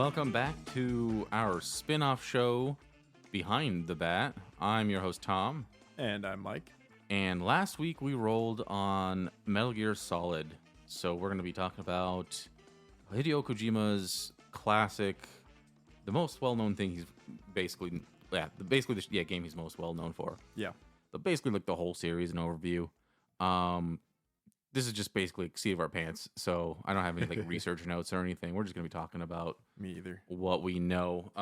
Welcome back to our spin-off show, Behind the Bat. I'm your host, Tom. And I'm Mike. And last week we rolled on Metal Gear Solid. So we're going to be talking about Hideo Kojima's classic, the most well-known thing he's basically, the game he's most well-known for. Yeah. But basically like the whole series and overview. This is just basically seat of our pants, so I don't have any like research notes or anything. We're just going to be talking about Me either. what we know.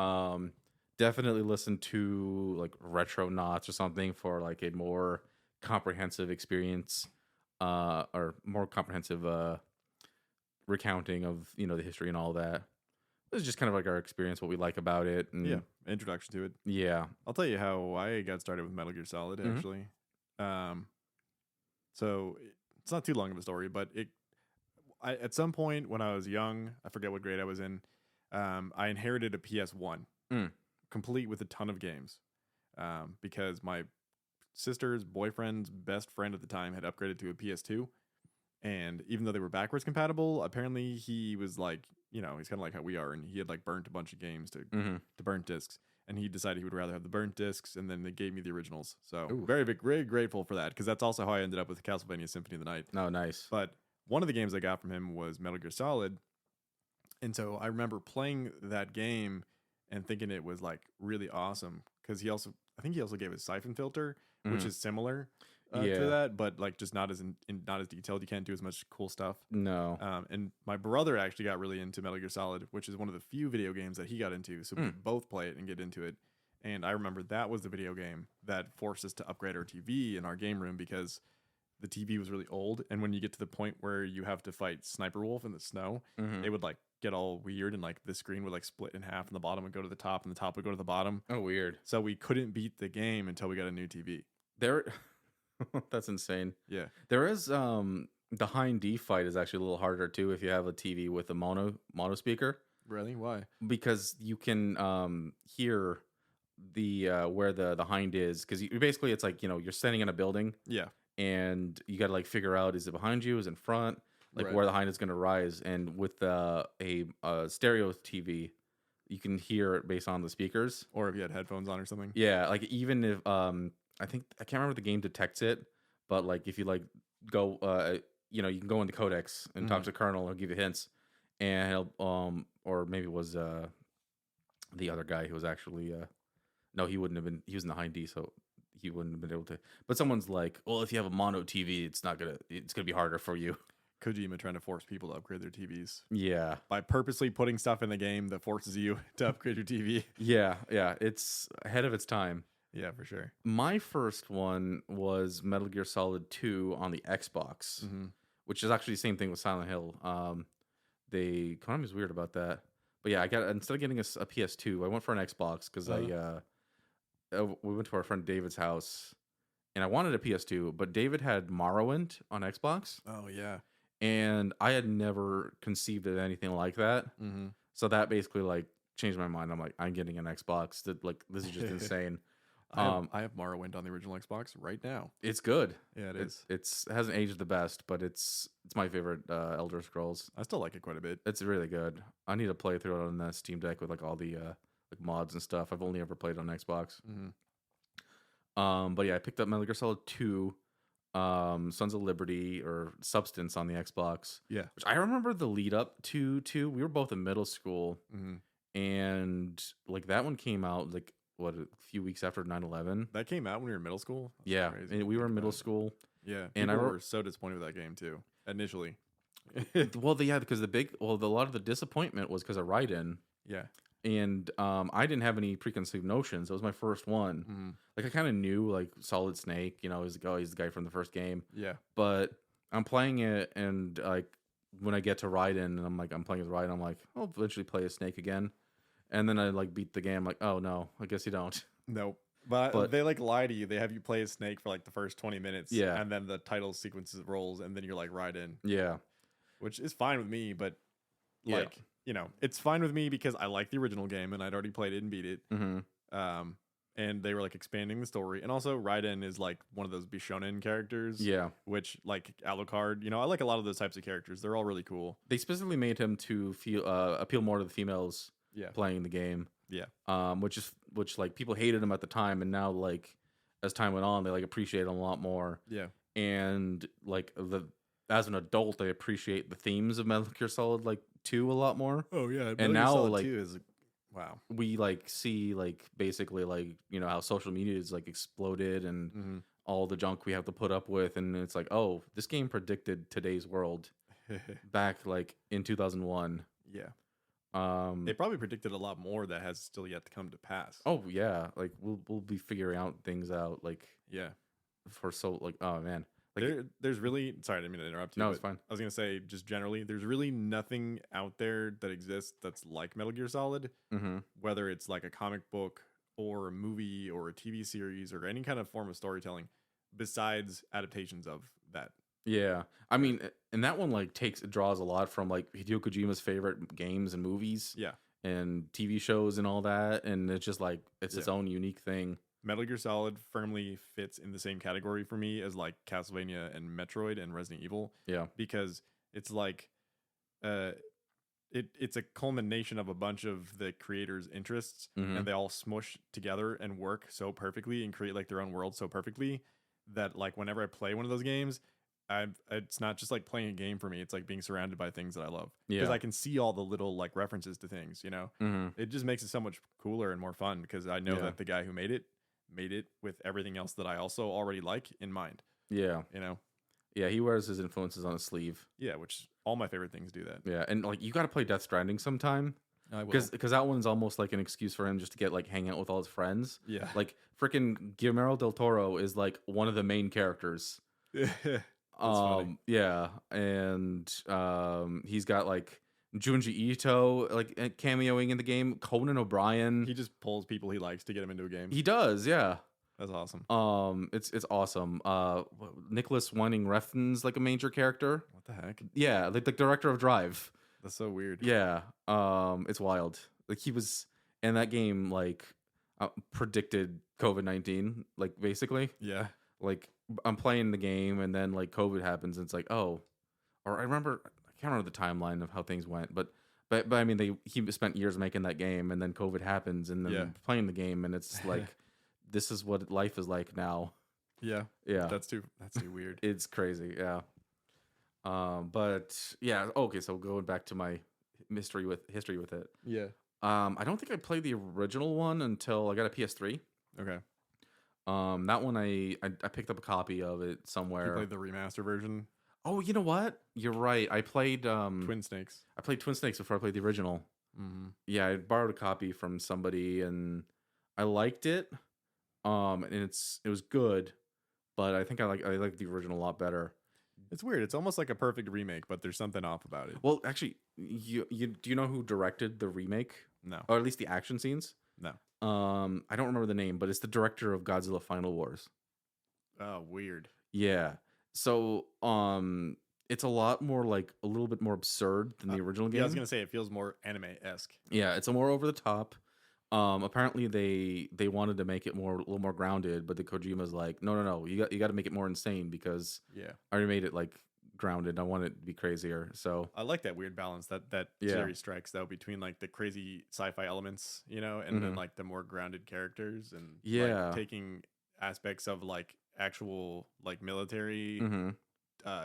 Definitely listen to like Retronauts or something for like a more comprehensive experience, or more comprehensive recounting of the history and all that. This is just kind of like our experience, what we like about it. And Yeah. Introduction to it. yeah. I'll tell you how I got started with Metal Gear Solid, actually. So it's not too long of a story, but at some point when I was young, I forget what grade I was in, I inherited a PS1, complete with a ton of games, because my sister's boyfriend's best friend at the time had upgraded to a PS2. And even though they were backwards compatible, apparently he was like, he's kind of like how we are, and he had like burnt a bunch of games to burnt discs, and he decided he would rather have the burnt discs, and then they gave me the originals. So very grateful for that, because that's also how I ended up with Castlevania Symphony of the Night. Oh, nice. But one of the games I got from him was Metal Gear Solid, and so I remember playing that game and thinking it was like really awesome, because I think he also gave a siphon filter, which is similar to that, but like just not as not as detailed. You can't do as much cool stuff. No. And my brother actually got really into Metal Gear Solid, which is one of the few video games that he got into. So we could both play it and get into it. And I remember that was the video game that forced us to upgrade our TV in our game room, because the TV was really old. And when you get to the point where you have to fight Sniper Wolf in the snow, it would like get all weird, and like the screen would like split in half, and the bottom would go to the top and the top would go to the bottom. Oh, weird. So we couldn't beat the game until we got a new TV. That's insane. Yeah. There is the Hind D fight is actually a little harder too if you have a TV with a mono speaker. Really? Why? Because you can hear the where the hind is, because you basically, it's like you're standing in a building. Yeah. And you got to like figure out, is it behind you, is it in front, like Right. where the hind is going to rise. And with a stereo TV, you can hear it based on the speakers. Or if you had headphones on or something. Yeah, like even if I can't remember if the game detects it, but like if you like go you can go into codex and talk to the colonel, he'll give you hints, and he'll or maybe it was the other guy who was actually no, he wouldn't have been, he was in the hind D, so he wouldn't have been able to. But someone's like, well, if you have a mono TV, it's gonna be harder for you. Kojima trying to force people to upgrade their TVs. Yeah. By purposely putting stuff in the game that forces you to upgrade your TV. Yeah, it's ahead of its time. Yeah, for sure. My first one was Metal Gear Solid 2 on the Xbox, which is actually the same thing with Silent Hill. Konami's weird about that. But yeah, instead of getting a PS2, I went for an Xbox, because we went to our friend David's house, and I wanted a PS2, but David had Morrowind on Xbox. Oh, yeah. And I had never conceived of anything like that. So that basically like changed my mind. I'm like, I'm getting an Xbox. This is just insane. I have Morrowind on the original Xbox right now. It's good. Yeah, it is. It hasn't aged the best, but it's my favorite Elder Scrolls. I still like it quite a bit. It's really good. I need to play through it on the Steam Deck with like all the like mods and stuff. I've only ever played on Xbox. But yeah, I picked up Metal Gear Solid 2, Sons of Liberty, or Substance on the Xbox. Yeah. Which I remember the lead up to. We were both in middle school, and like that one came out like a few weeks after 9/11. That came out when we were in middle school? That's yeah, crazy and we were in middle school. Yeah. And People were so disappointed with that game too, initially. Well, because a lot of the disappointment was because of Raiden. Yeah. And I didn't have any preconceived notions. It was my first one. Like I kind of knew like Solid Snake, he's the guy from the first game. Yeah. But I'm playing it, and like when I get to Raiden, and I'm playing as Raiden, I'm like, I'll eventually play as Snake again. And then I like beat the game. Like, oh no, I guess you don't. Nope. But they like lie to you. They have you play as Snake for like the first 20 minutes. Yeah. And then the title sequences rolls, and then you're like Raiden. Yeah. Which is fine with me, but like, it's fine with me because I like the original game and I'd already played it and beat it. And they were like expanding the story. And also Raiden is like one of those Bishonen characters. Yeah. Which like Alucard, I like a lot of those types of characters. They're all really cool. They specifically made him to appeal more to the females. Yeah. playing the game. Yeah. Which like people hated him at the time, and now like as time went on, they like appreciate him a lot more. Yeah. And like as an adult, I appreciate the themes of Metal Gear Solid like 2 a lot more. Oh yeah. And now like 2 is wow. we like see like basically like how social media is like exploded and all the junk we have to put up with, and it's like, oh, this game predicted today's world back like in 2001. Yeah. They probably predicted a lot more that has still yet to come to pass. Oh yeah, like we'll be figuring out things out like yeah for so like, oh man, like there's really, sorry, I didn't mean to interrupt you. No, it's fine. I was gonna say, just generally, there's really nothing out there that exists that's like Metal Gear Solid. Whether it's like a comic book or a movie or a TV series or any kind of form of storytelling, besides adaptations of that. Yeah, I mean, and that one like draws a lot from like Hideo Kojima's favorite games and movies, Yeah. and TV shows and all that, and it's just like it's its own unique thing. Metal Gear Solid firmly fits in the same category for me as like Castlevania and Metroid and Resident Evil. Yeah, because it's like, it's a culmination of a bunch of the creators' interests, and they all smush together and work so perfectly and create like their own world so perfectly that like whenever I play one of those games, it's not just like playing a game for me. It's like being surrounded by things that I love, because I can see all the little like references to things. It just makes it so much cooler and more fun because I know that the guy who made it with everything else that I also already like in mind. Yeah, yeah. He wears his influences on his sleeve. Yeah, which all my favorite things do that. Yeah, and like you got to play Death Stranding sometime. Because that one's almost like an excuse for him just to get like hang out with all his friends. Yeah, like freaking Guillermo del Toro is like one of the main characters. Funny. Yeah, and he's got like Junji Ito like cameoing in the game. Conan O'Brien. He just pulls people he likes to get him into a game. He does, yeah. That's awesome. It's awesome. Nicholas Winding Refn's like a major character. What the heck? Yeah, like the director of Drive. That's so weird. Yeah. It's wild. Like he was in that game. Like predicted COVID-19. Like basically. Yeah. Like I'm playing the game and then like COVID happens and it's like, oh, or I can't remember the timeline of how things went, but I mean he spent years making that game and then COVID happens and then playing the game and it's like this is what life is like now. Yeah. That's too weird. It's crazy. Yeah. But yeah, okay, so going back to my history with it. Yeah. I don't think I played the original one until I got a PS3. Okay. That one I picked up a copy of it somewhere. You played the remaster version? Oh, you know what? You're right. I played Twin Snakes. I played Twin Snakes before I played the original. Yeah, I borrowed a copy from somebody and I liked it. And it was good, but I think I like the original a lot better. It's weird. It's almost like a perfect remake, but there's something off about it. Well, actually, you do you know who directed the remake? No. Or at least the action scenes? No. I don't remember the name, but it's the director of Godzilla Final Wars. Oh, weird. Yeah. So, it's a lot more like a little bit more absurd than the original game. Yeah, I was gonna say it feels more anime-esque. Yeah, it's a more over the top. Apparently they wanted to make it a little more grounded, but the Kojima's like, no, you got to make it more insane because I already made it like grounded. I want it to be crazier. So I like that weird balance that series strikes though between like the crazy sci-fi elements, and then like the more grounded characters and like, taking aspects of like actual like military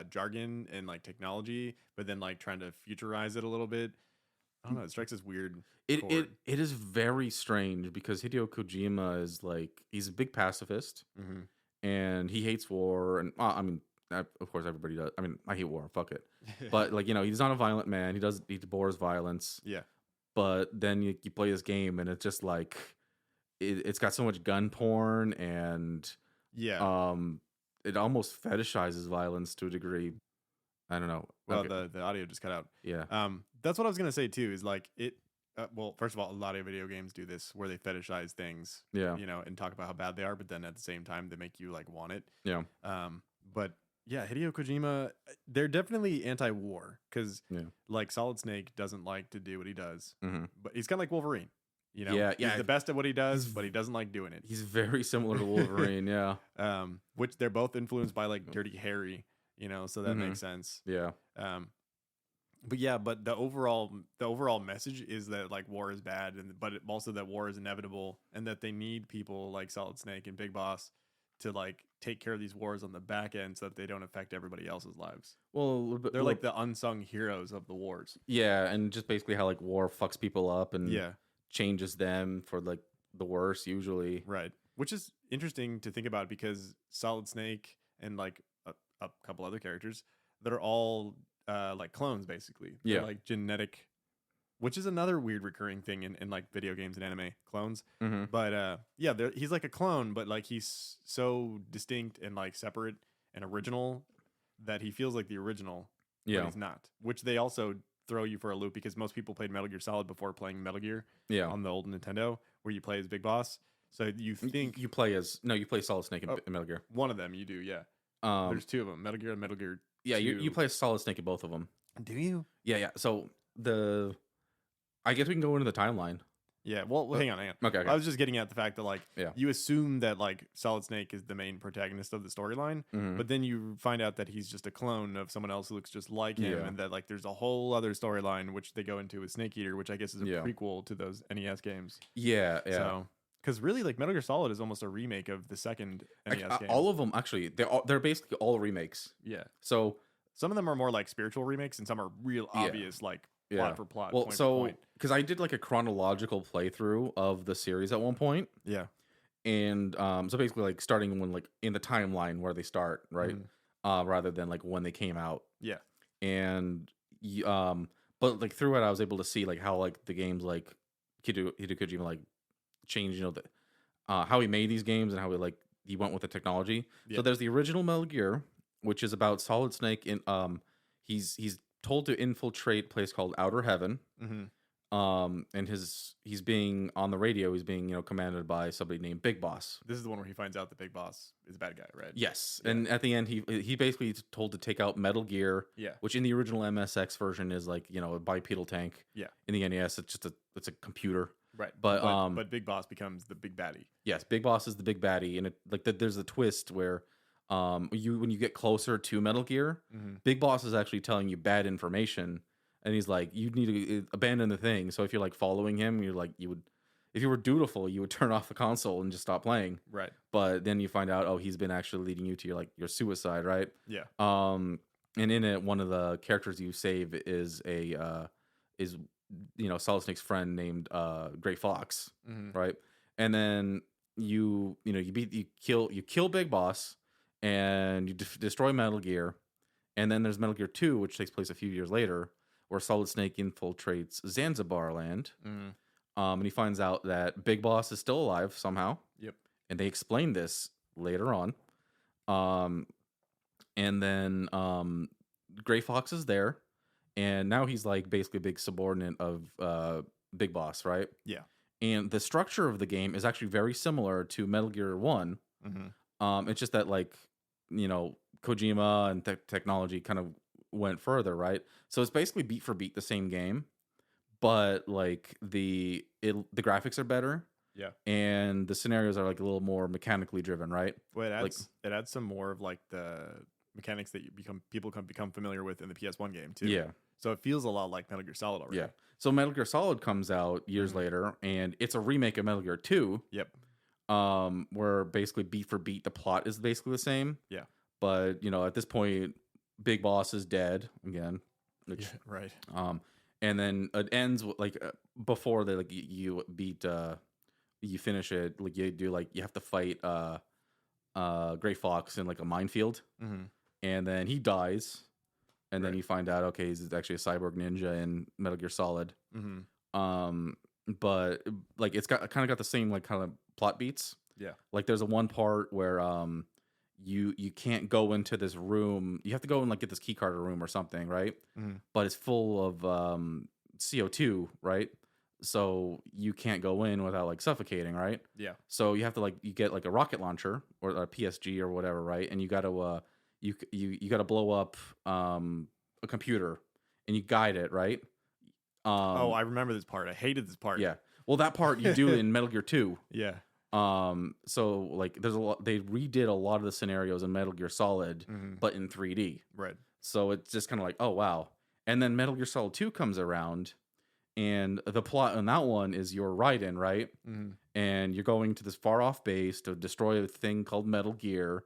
jargon and like technology, but then like trying to futurize it a little bit. I don't know. It strikes this weird. It is very strange because Hideo Kojima is like he's a big pacifist and he hates war and I mean of course everybody does. I mean I hate war. Fuck it. But like he's not a violent man. He abhors violence. Yeah. But then you play this game and it's just like it's got so much gun porn and it almost fetishizes violence to a degree. I don't know. Well, okay. the audio just cut out. Yeah. That's what I was gonna say too. Is like it. Well, first of all, a lot of video games do this where they fetishize things. Yeah. And talk about how bad they are, but then at the same time they make you like want it. Yeah. But yeah, Hideo Kojima, they're definitely anti-war because like Solid Snake doesn't like to do what he does, but he's kind of like Wolverine. He's the best at what he does, but he doesn't like doing it. He's very similar to Wolverine. Yeah. Which they're both influenced by like Dirty Harry. So that makes sense. Yeah. But yeah, but the overall message is that like war is bad, and but also that war is inevitable, and that they need people like Solid Snake and Big Boss to like take care of these wars on the back end so that they don't affect everybody else's lives. Well, a little bit, They're like the unsung heroes of the wars. yeah, and just basically how like war fucks people up and Yeah, changes them for like the worse usually. right. Which is interesting to think about because Solid Snake and like a couple other characters that are all like clones basically. They're Yeah. like genetic, which is another weird recurring thing in like video games and anime, clones. Mm-hmm. But yeah, he's like a clone, but like he's so distinct and like separate and original that he feels like the original, but Yeah, he's not. Which they also throw you for a loop because most people played Metal Gear Solid before playing Metal Gear yeah. on the old Nintendo, where you play as Big Boss. So you think You play as you play Solid Snake in Oh. Metal Gear. one of them you do, yeah. There's two of them, Metal Gear and Metal Gear. Yeah, 2. you play as Solid Snake in both of them. Do you? Yeah. So I guess we can go into the timeline. Yeah. Well, hang on. Okay. I was just getting at the fact that like Yeah. you assume that like Solid Snake is the main protagonist of the storyline, Mhm. but then you find out that he's just a clone of someone else who looks just like him, Yeah. and that like there's a whole other storyline which they go into with Snake Eater, which I guess is a Yeah. prequel to those NES games. Yeah. So, because really, like Metal Gear Solid is almost a remake of the second NES game. All of them actually, they're basically all remakes. Yeah. So Some of them are more like spiritual remakes, and some are real Yeah. obvious, like plot for plot. well, point for so point. because I did like a chronological playthrough of the series at one point, Yeah. and so basically like starting when like in the timeline where they start, right? Rather than like when they came out. Yeah. And but like through it I was able to see like how like the games like Hideo Kojima like changed, the how he made these games and how he went with the technology. Yeah. So there's the original Metal Gear, which is about Solid Snake in he's told to infiltrate a place called Outer Heaven. And he's being on the radio, he's being commanded by somebody named Big Boss. This is the one where he finds out the Big Boss is a bad guy, right? Yes. Yeah. And at the end he basically is told to take out Metal Gear, Yeah. which in the original MSX version is like a bipedal tank. Yeah. In the NES it's just a computer. Right. But Big Boss becomes the big baddie. Yes, Big Boss is the big baddie, and there's a twist where when you get closer to Metal Gear, Big Boss is actually telling you bad information, and he's like, you need to abandon the thing. So if you're like following him, if you were dutiful, you would turn off the console and just stop playing. Right. But then you find out, oh, he's been actually leading you to your suicide, right? Yeah. And in it, one of the characters you save is Solid Snake's friend named Gray Fox, right? And then you kill Big Boss, and you destroy Metal Gear, and then there's Metal Gear 2, which takes place a few years later, where Solid Snake infiltrates Zanzibar land, and he finds out that Big Boss is still alive somehow. Yep. And they explain this later on. And then Gray Fox is there, and now he's like basically a big subordinate of Big Boss, right? Yeah. And the structure of the game is actually very similar to Metal Gear 1. It's just that Kojima and technology kind of went further, right? So it's basically beat for beat the same game, but like the graphics are better. Yeah. And the scenarios are like a little more mechanically driven, right? Well, it adds some more of like the mechanics that people become familiar with in the PS1 game too. Yeah. So it feels a lot like Metal Gear Solid already. Yeah. So Metal Gear Solid comes out years later, and it's a remake of Metal Gear 2. Yep. Where basically beat for beat the plot is basically the same. Yeah. But at this point, Big Boss is dead again. Which, right. And then it ends with, before they you beat you finish it, you have to fight Gray Fox in a minefield, and then he dies, and then you find out he's actually a cyborg ninja in Metal Gear Solid. But it's got the same kind of plot beats. Yeah. There's a one part where you can't go into this room. You have to go and get this key card room or something, right? But it's full of CO2, right? So you can't go in without suffocating, right? Yeah. So you have to you get a rocket launcher or a PSG or whatever, right? And you got to you got to blow up a computer, and you guide it, right? I remember this part. I hated this part. Yeah. Well, that part you do in Metal Gear 2. Yeah. So there's a lot. They redid a lot of the scenarios in Metal Gear Solid, but in 3D. Right. So it's just kind of oh wow. And then Metal Gear Solid 2 comes around, and the plot on that one is you're Raiden, right? Mhm. And you're going to this far off base to destroy a thing called Metal Gear.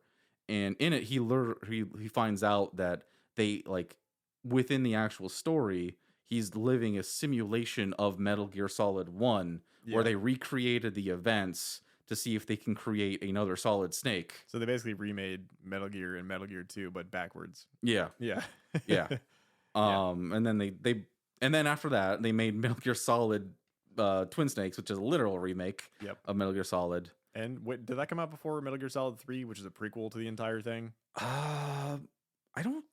And in it, he finds out that they like within the actual story, he's living a simulation of Metal Gear Solid 1 where Yeah. they recreated the events to see if they can create another Solid Snake. So they basically remade Metal Gear and Metal Gear 2, but backwards. Yeah. Yeah. Yeah. And then and then after that they made Metal Gear Solid Twin Snakes, which is a literal remake Yep. of Metal Gear Solid. And did that come out before Metal Gear Solid 3, which is a prequel to the entire thing? I don't.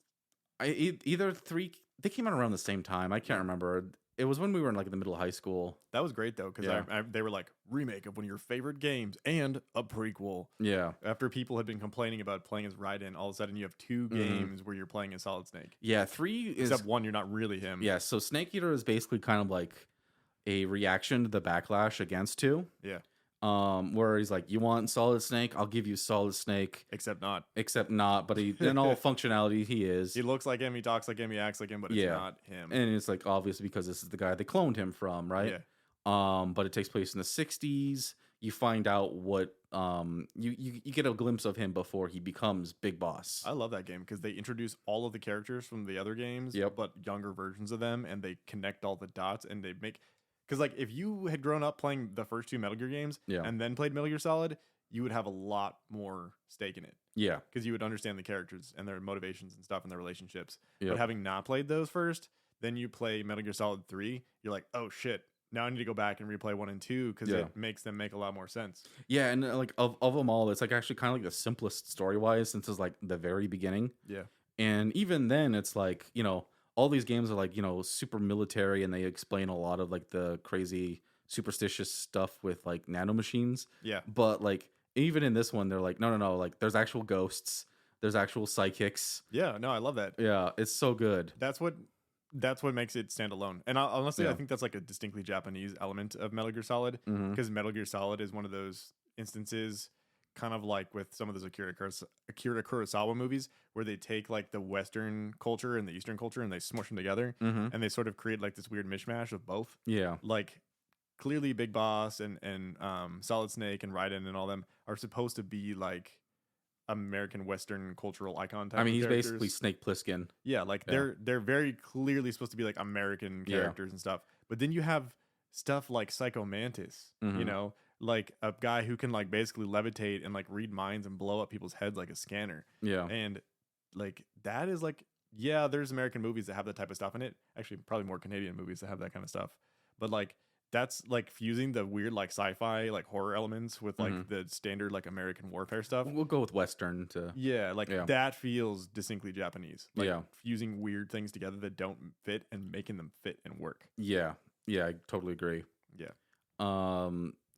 Either three. They came out around the same time. I can't remember. It was when we were in like the middle of high school. That was great though, because they were like remake of one of your favorite games and a prequel. Yeah. After people had been complaining about playing as Raiden, all of a sudden you have two games where you're playing as Solid Snake. Yeah, 3 is except one, you're not really him. Yeah, so Snake Eater is basically kind of like a reaction to the backlash against 2. Yeah. Where he's like, you want Solid Snake? I'll give you Solid Snake. Except not. But in all functionality, he is. He looks like him, he talks like him, he acts like him, but it's not him. And it's like obvious because this is the guy they cloned him from, right? Yeah. But it takes place in the 60s. You find out what you get a glimpse of him before he becomes Big Boss. I love that game because they introduce all of the characters from the other games, but younger versions of them, and they connect all the dots, and they make. Because, like, if you had grown up playing the first 2 Metal Gear games and then played Metal Gear Solid, you would have a lot more stake in it. Yeah. Because you would understand the characters and their motivations and stuff and their relationships. But having not played those first, then you play Metal Gear Solid 3, you're like, oh, shit. Now I need to go back and replay 1 and 2 because it makes them make a lot more sense. Yeah, and like of them all, it's like actually kind of like the simplest story-wise since it's like the very beginning. Yeah. And even then, it's like, all these games are like, super military, and they explain a lot of like the crazy superstitious stuff with like nanomachines. Yeah. But like even in this one, they're like, no, like there's actual ghosts, there's actual psychics. Yeah, no, I love that. Yeah, it's so good. That's what makes it stand alone. And honestly, I think that's like a distinctly Japanese element of Metal Gear Solid because Metal Gear Solid is one of those instances, kind of like with some of those Akira Kurosawa movies, where they take like the Western culture and the Eastern culture and they smush them together and they sort of create like this weird mishmash of both. Yeah. Like clearly Big Boss and Solid Snake and Raiden and all them are supposed to be like American Western cultural icon type. I mean, he's characters. basically Snake Plissken. Yeah, like they're very clearly supposed to be like American characters and stuff. But then you have stuff like Psycho Mantis, like a guy who can like basically levitate and like read minds and blow up people's heads like a scanner. Yeah. And like that is like, yeah, there's American movies that have that type of stuff in it. Actually, probably more Canadian movies that have that kind of stuff. But like that's like fusing the weird like sci-fi like horror elements with like the standard like American warfare stuff. We'll go with Western to that feels distinctly Japanese. Like fusing weird things together that don't fit and making them fit and work. Yeah, I totally agree. Yeah.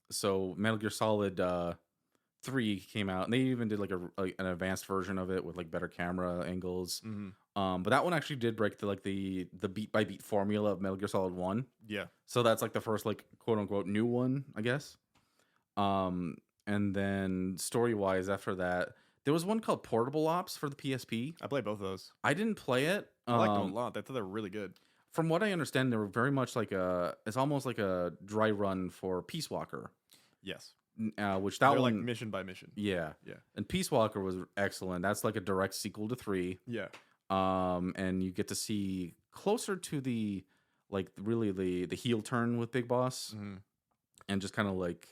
So Metal Gear Solid 3 came out, and they even did like an advanced version of it with like better camera angles. But that one actually did break the beat by beat formula of Metal Gear Solid 1. Yeah. So that's like the first like quote unquote new one, I guess. And then story wise after that, there was one called Portable Ops for the PSP. I played both of those. I didn't play it. I liked them a lot. I thought they were really good. From what I understand, they were very much like it's almost like a dry run for Peace Walker. Yes. Which that They're one like mission by mission. Yeah. Yeah. And Peace Walker was excellent. That's like a direct sequel to 3. Yeah. And you get to see closer to the like really the heel turn with Big Boss, and just kind of like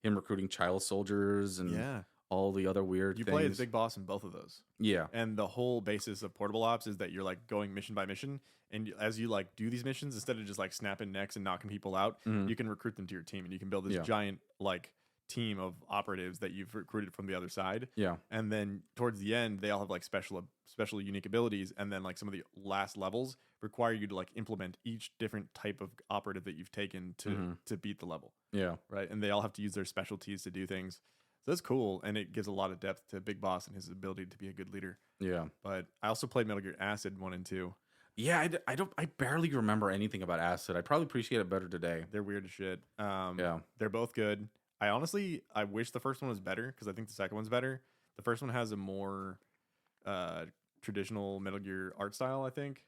him recruiting child soldiers and all the other weird things. You play as Big Boss in both of those. Yeah. And the whole basis of Portable Ops is that you're like going mission by mission, and as you like do these missions, instead of just like snapping necks and knocking people out, you can recruit them to your team, and you can build this giant like team of operatives that you've recruited from the other side. Yeah. And then towards the end, they all have like special unique abilities, and then like some of the last levels require you to like implement each different type of operative that you've taken to beat the level. Yeah. Right. And they all have to use their specialties to do things. So that's cool, and it gives a lot of depth to Big Boss and his ability to be a good leader. Yeah. But I also played Metal Gear Acid 1 and 2. Yeah, I barely remember anything about Acid. I probably appreciate it better today. They're weird as shit. They're both good. I wish the first one was better because I think the second one's better. The first one has a more traditional Metal Gear art style, I think.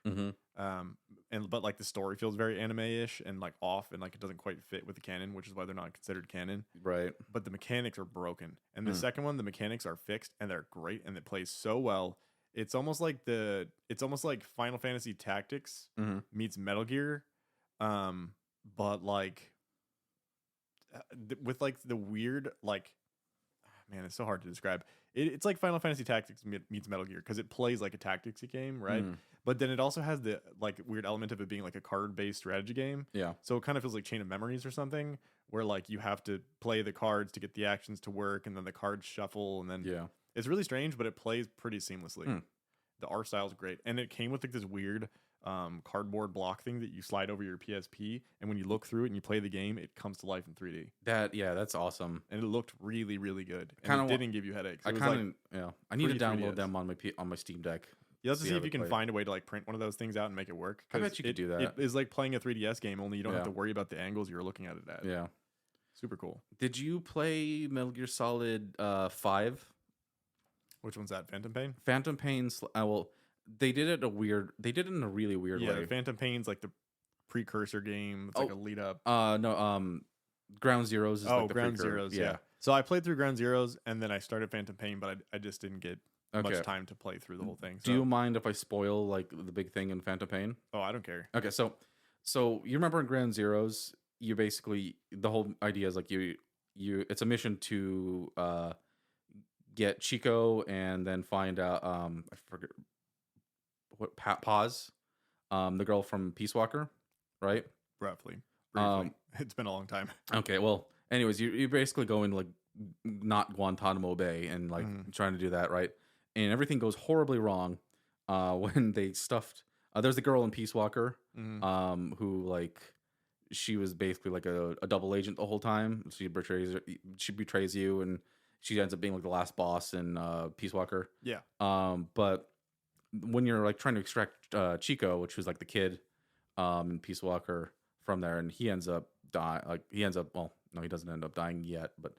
but like the story feels very anime-ish and like off, and like it doesn't quite fit with the canon, which is why they're not considered canon. Right. But the mechanics are broken. And the second one, the mechanics are fixed and they're great and it plays so well. It's almost like Final Fantasy Tactics meets Metal Gear, but like with like the weird like, man, it's so hard to describe. It's like Final Fantasy Tactics meets Metal Gear because it plays like a tactics game, right? But then it also has the like weird element of it being like a card-based strategy game. Yeah. So it kind of feels like Chain of Memories or something, where like you have to play the cards to get the actions to work, and then the cards shuffle, and then it's really strange, but it plays pretty seamlessly. The art style is great, and it came with like this weird cardboard block thing that you slide over your PSP, and when you look through it and you play the game, it comes to life in 3D. That's awesome. And it looked really, really good. Kind of didn't give you headaches. I need to download them on my Steam Deck. You have to see if you can find a way to like print one of those things out and make it work. I bet you could do that. It is like playing a 3DS game, only you don't have to worry about the angles you're looking at it at. Yeah. Super cool. Did you play Metal Gear Solid 5? Which one's that? Phantom Pain? Phantom Pain. Well, they did it in a really weird way. Yeah, Phantom Pain's like the precursor game. It's like a lead up. No, Ground Zeroes is like the Ground precursor. Zeroes, yeah. So I played through Ground Zeroes and then I started Phantom Pain, but I just didn't get much time to play through the whole thing. So. Do you mind if I spoil like the big thing in Phantom Pain? Oh, I don't care. Okay, so you remember in Ground Zeroes, you basically the whole idea is like you it's a mission to get Chico and then find out I forget what Paz, the girl from Peace Walker, right? Roughly. Briefly. It's been a long time. Okay, well, anyways, you basically go in like not Guantanamo Bay and like trying to do that, right? And everything goes horribly wrong when they stuffed. There's the girl in Peace Walker, who like she was basically like a double agent the whole time. She betrays you, and she ends up being like the last boss in Peace Walker. Yeah. But when you're like trying to extract Chico, which was like the kid in Peace Walker from there, and he ends up dying. Well, no, he doesn't end up dying yet, but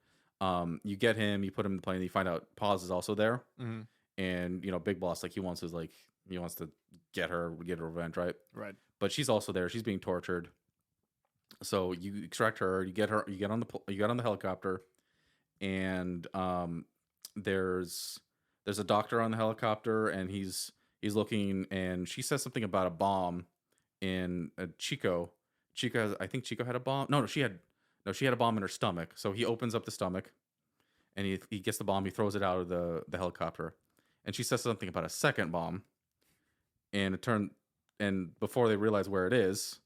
you get him, you put him in the plane, and you find out Paz is also there, and Big Boss he wants to get her revenge, right? Right. But she's also there. She's being tortured. So you extract her. You get on the helicopter, and there's a doctor on the helicopter, and he's looking, and she says something about a bomb in Chico. I think Chico had a bomb. No, she had a bomb in her stomach. So he opens up the stomach, and he gets the bomb. He throws it out of the helicopter, and she says something about a second bomb, and and before they realize where it is,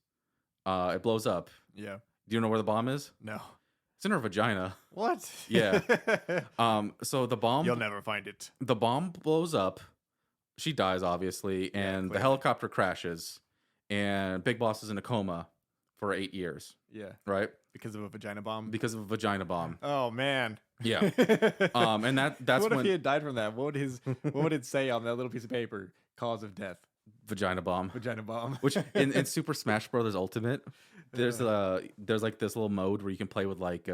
it blows up. Yeah. Do you know where the bomb is? No. It's in her vagina. What? Yeah. So the bomb. You'll never find it. The bomb blows up. She dies, obviously, and the helicopter crashes, and Big Boss is in a coma for 8 years. Yeah. Right? Because of a vagina bomb? Because of a vagina bomb. Oh, man. Yeah. And that's what if he had died from that? What would it say on that little piece of paper? Cause of death. Vagina bomb. Vagina bomb. Which in Super Smash Brothers Ultimate, there's like this little mode where you can play with like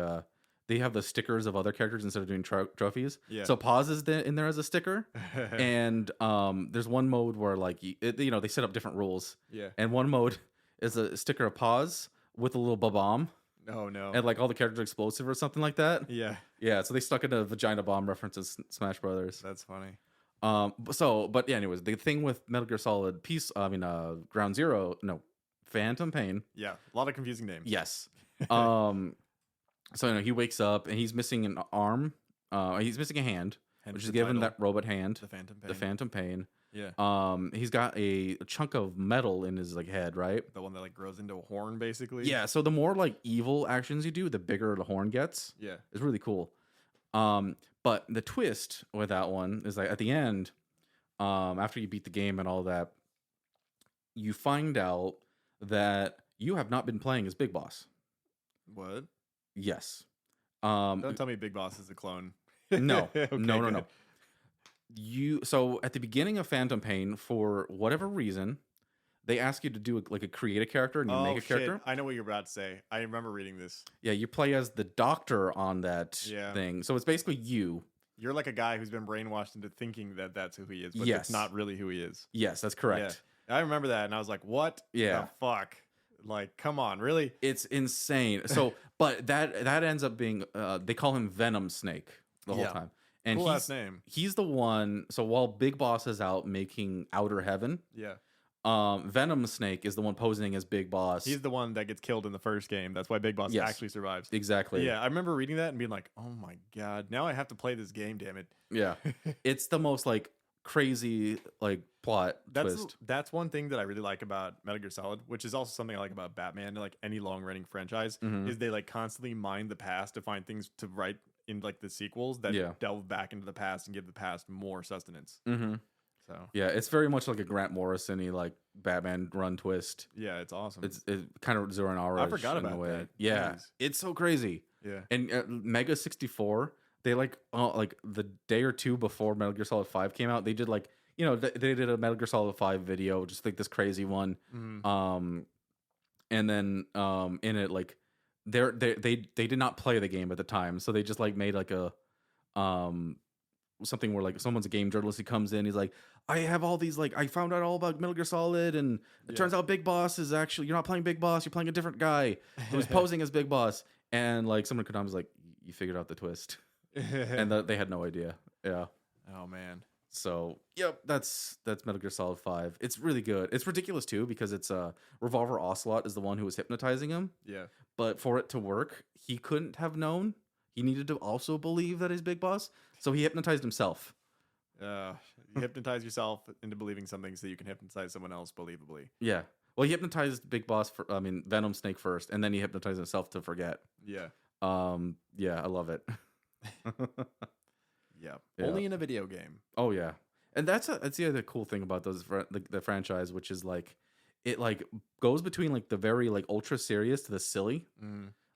they have the stickers of other characters instead of doing trophies. Yeah. So Paz is in there as a sticker, and there's one mode where like they set up different rules. Yeah. And one mode is a sticker of Paz with a little bomb. Oh no. And like all the characters are explosive or something like that. Yeah. Yeah. So they stuck in a vagina bomb reference in Smash Brothers. That's funny. But yeah, anyways, the thing with Metal Gear Solid Ground Zero, no, Phantom Pain. Yeah, a lot of confusing names. Yes. So he wakes up and he's missing an arm. He's missing a hand, which is given that robot hand. The Phantom Pain. The Phantom Pain. Yeah. He's got a chunk of metal in his like head, right? The one that like grows into a horn, basically. Yeah. So the more like evil actions you do, the bigger the horn gets. Yeah. It's really cool. But the twist with that one is like at the end, after you beat the game and all that, you find out that you have not been playing as Big Boss. What? Yes. Don't tell me Big Boss is a clone. No. Okay, No. So at the beginning of Phantom Pain, for whatever reason, they ask you to do a create a character and you make a character. I know what you're about to say. I remember reading this. Yeah, you play as the doctor on that thing. So it's basically you. You're like a guy who's been brainwashed into thinking that that's who he is, but Yes. it's not really who he is. Yes, that's correct. I remember that, and I was like, "What Yeah. the fuck? Like, come on, really?" It's insane. So, but that ends up being they call him Venom Snake the whole Yeah, time, and cool ass name. he's the one. So while Big Boss is out making Outer Heaven, Yeah, Venom Snake is the one posing as Big Boss. he's the one that gets killed in the first game. That's why Big Boss Yes, actually survives. exactly. Yeah, I remember reading that and being like, "Oh my god, now I have to play this game, damn it." Yeah, it's the most like crazy like plot twist. That's one thing that I really like about Metal Gear Solid, which is also something I like about Batman, like any long running franchise, Mhm. is they like constantly mine the past to find things to write in like the sequels that Yeah. delve back into the past and give the past more sustenance. Mm-hmm. So Yeah, it's very much like a Grant Morrison-y like Batman run twist. yeah, it's awesome. It's kind of Zero and I forgot in a about way. that. Yeah, Jeez. it's so crazy. Yeah. And Mega 64, they like the day or two before Metal Gear Solid 5 came out, they did like they did a Metal Gear Solid 5 video, just like this crazy one. Mhm. And then in it like they did not play the game at the time, so they just like made like a something where like someone's a game journalist, he comes in, he's like, I have all these like I found out all about Metal Gear Solid, and it turns out Big Boss is actually, you're not playing Big Boss, you're playing a different guy who's posing as Big Boss. And like someone Konami's like, you figured out the twist. And they had no idea. Yeah. Oh man. So yep, that's Metal Gear Solid 5. It's really good. It's ridiculous too, because it's Revolver Ocelot is the one who was hypnotizing him. Yeah. But for it to work, he couldn't have known. He needed to also believe that he's Big Boss. So he hypnotized himself. You hypnotize yourself into believing something so you can hypnotize someone else believably. Yeah. Well, he hypnotized Big Boss Venom Snake first, and then he hypnotized himself to forget. Yeah. Yeah, I love it. Yeah. Yeah. Only in a video game. Oh yeah, and that's the other cool thing about those the franchise, which is like it like goes between like the very like ultra serious to the silly,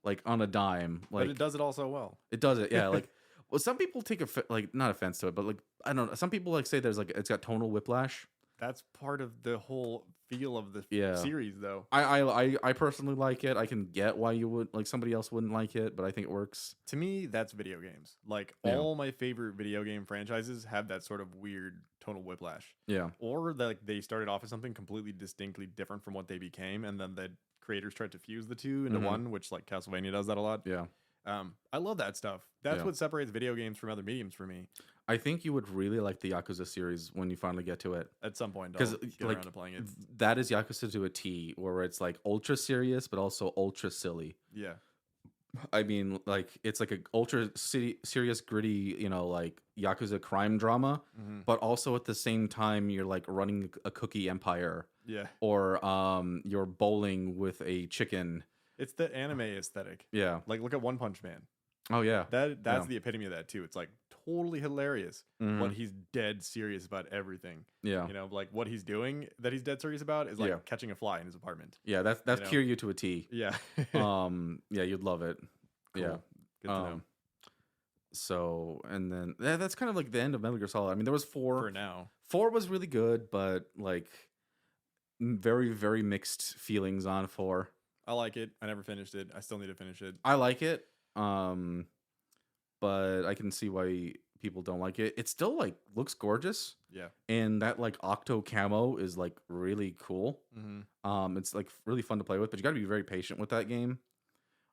like on a dime. Like But it does it all so well. it does it, yeah. Like well, some people take like not offense to it, but like I don't know. Some people like say there's like it's got tonal whiplash. That's part of the whole feel of the Yeah. series, though. I personally like it. I can get why you would like somebody else wouldn't like it, but I think it works. To me, that's video games. Like Yeah. all my favorite video game franchises have that sort of weird tonal whiplash, Yeah. or like they started off as something completely distinctly different from what they became, and then the creators tried to fuse the two into Mhm. one, which like Castlevania does that a lot. Yeah. I love that stuff. That's Yeah. what separates video games from other mediums for me. I think you would really like the Yakuza series when you finally get to it. At some point, 'Cause, I'll get like, around to playing it. That is Yakuza to a T, where it's like ultra serious but also ultra silly. Yeah, I mean, like it's like a ultra serious, gritty, like Yakuza crime drama, but also at the same time you're like running a cookie empire, yeah. or you're bowling with a chicken. It's the anime aesthetic. Yeah. Like look at One Punch Man. Oh yeah. That's Yeah. the epitome of that too. It's like totally hilarious, Mhm. but he's dead serious about everything. Yeah. You know, like what he's doing that he's dead serious about is like Yeah. catching a fly in his apartment. Yeah. That's you know? Kiryu to a T. Yeah. Yeah, you'd love it. Cool. Yeah. Good to know. So and then that's kind of like the end of Metal Gear Solid. I mean, there was For 4. now. 4 was really good, but like very very mixed feelings on 4. I like it. I never finished it. I still need to finish it. I like it, but I can see why people don't like it. It still like looks gorgeous, Yeah. and that like octo camo is like really cool. Mm-hmm. It's like really fun to play with, but you got to be very patient with that game.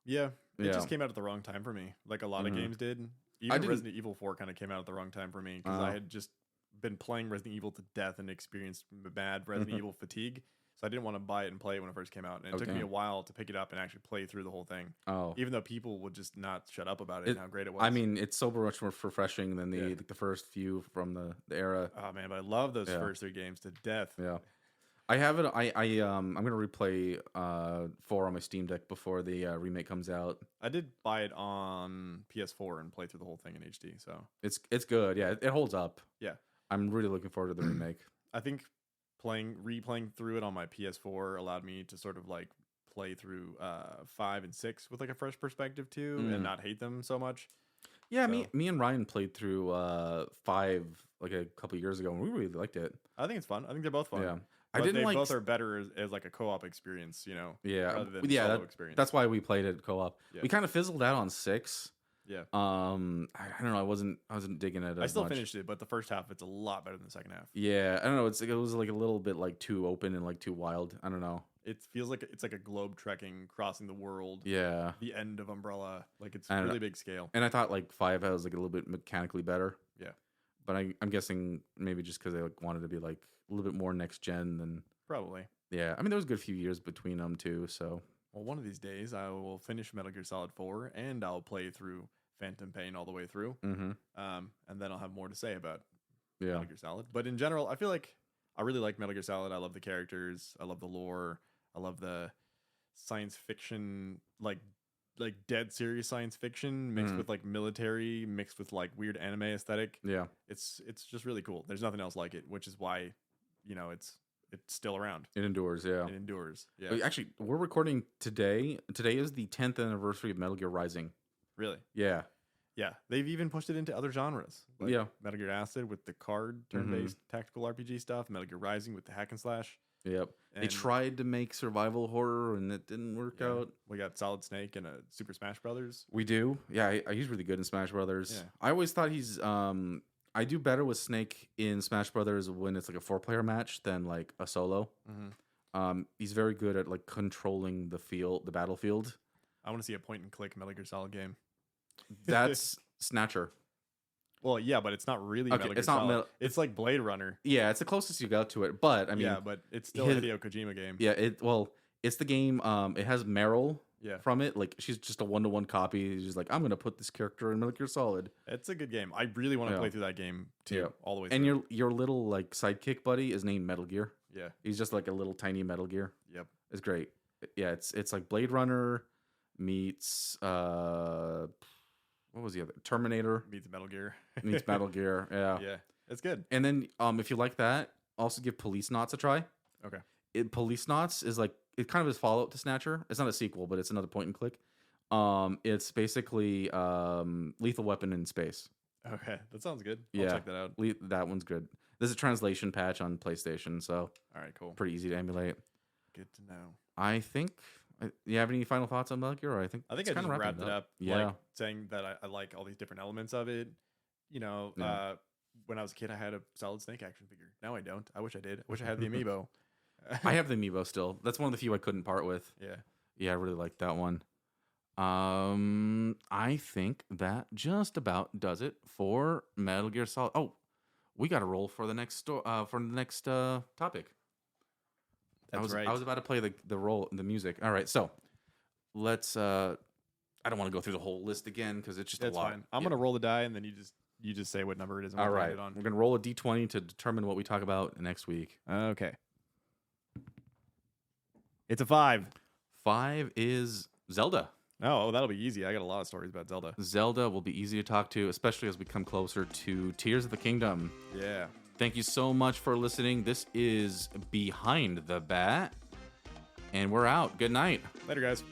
Yeah. It Yeah. just came out at the wrong time for me. Like a lot of Mhm. games did. I Even didn't- Resident Evil 4 kind of came out at the wrong time for me because I Oh. had just been playing Resident Evil to death and experienced bad Resident Evil fatigue. So I didn't want to buy it and play it when it first came out. And it took me Okay. a while to pick it up and actually play through the whole thing. Oh, Even though people would just not shut up about it, and how great it was. I mean, it's so much more refreshing than Yeah. the first few from the era. Oh man, but I love those Yeah. first 3 games to death. Yeah. I have it. I'm gonna replay 4 on my Steam Deck before the remake comes out. I did buy it on PS4 and play through the whole thing in HD. So It's good. Yeah, it holds up. Yeah. I'm really looking forward to the remake. I think replaying through it on my PS4 allowed me to sort of like play through 5 and 6 with like a fresh perspective too, and not hate them so much. Yeah, So- me and Ryan played through 5 like a couple years ago, and we really liked it. I think it's fun. I think they're both fun. Yeah, But I didn't they like. both are better as like a co-op experience, Yeah, rather than yeah. solo experience. That's why we played it co-op. Yeah. We kind of fizzled out on 6. Yeah. I don't know. I wasn't digging it. I As still much. finished it, but the first half it's a lot better than the second half. Yeah, I don't know. It was like a little bit like too open and like too wild. I don't know. It feels like it's like a globe trekking, crossing the world. Yeah, The end of Umbrella, like it's I don't really know. big scale. And I thought like 5 was like a little bit mechanically better. Yeah, But I'm guessing maybe just because they like wanted to be like a little bit more next gen than. probably. Yeah, I mean there was a good few years between them too. So Well, one of these days I will finish Metal Gear Solid 4 and I'll play through Phantom Pain all the way through. mm-hmm. And then I'll have more to say about Yeah, Metal Gear Solid. But in general, I feel like I really like Metal Gear Solid. I love the characters. I love the lore. I love the science fiction, like dead serious science fiction mixed with like military, mixed with like weird anime aesthetic. yeah. It's just really cool. There's nothing else like it, which is why, it's still around. It endures. Yeah. It endures. Yeah. Actually, we're recording today. Today is the 10th anniversary of Metal Gear Rising. Really. Yeah. Yeah. They've even pushed it into other genres. Like Yeah. Metal Gear Acid with the card turn-based tactical RPG stuff. Metal Gear Rising with the hack and slash. Yep. They And- tried to make survival horror and it didn't work Yeah. out. We got Solid Snake and a Super Smash Brothers. We do. Yeah, he's really good in Smash Brothers. Yeah. I always thought he's I do better with Snake in Smash Brothers when it's like a 4-player match than like a solo. He's very good at like controlling the battlefield. I want to see a point and click Metal Gear Solid game. That's Snatcher. Well, yeah, but it's not really Okay, Metal Gear it's not Solid. Metal- It's like Blade Runner. Yeah, it's the closest you got to it. But I mean, Yeah, but it's still a Hideo Kojima game. yeah, it's the game. It has Meryl Yeah. from it. Like she's just a 1-to-1 copy. She's like, I'm gonna put this character in Metal Gear Solid. It's a good game. I really want to Yeah. play through that game too, Yeah. all the way And through. your little like sidekick buddy is named Metal Gear. Yeah. He's just like a little tiny Metal Gear. Yep. It's great. Yeah, it's like Blade Runner meets what was the other? Terminator Meets Metal Gear. meets Metal Gear. Yeah. Yeah. It's good. And then if you like that, also give Police Knots a try. Okay. Police Knots is like it kind of is follow up to Snatcher. It's not a sequel, but it's another point and click. It's basically Lethal Weapon in space. Okay. That sounds good. I'll Yeah. check that out. That one's good. There's a translation patch on PlayStation, so All right, cool. pretty easy to emulate. Good to know. I think. You have any final thoughts on Metal Gear? Or I think I think it's I just kinda wrapped wrapping it up. Yeah. Like, saying that I like all these different elements of it. Yeah. When I was a kid, I had a Solid Snake action figure. Now I don't. I wish I did. I wish I had the amiibo. I have the amiibo still. That's one of the few I couldn't part with. Yeah. Yeah, I really like that one. I think that just about does it for Metal Gear Solid. Oh, we got to roll for the next topic. That's right. I was about to play the music. All right, so let's. I don't want to go through the whole list again because it's just That's a lot. fine. I'm gonna roll the die, and then you just say what number it is. And All we'll write right, It on. we're gonna roll a d20 to determine what we talk about next week. Okay. It's a 5. 5 is Zelda. Oh, that'll be easy. I got a lot of stories about Zelda. Zelda will be easy to talk to, especially as we come closer to Tears of the Kingdom. Yeah. Thank you so much for listening. This is Behind the Bat, and we're out. Good night. Later, guys.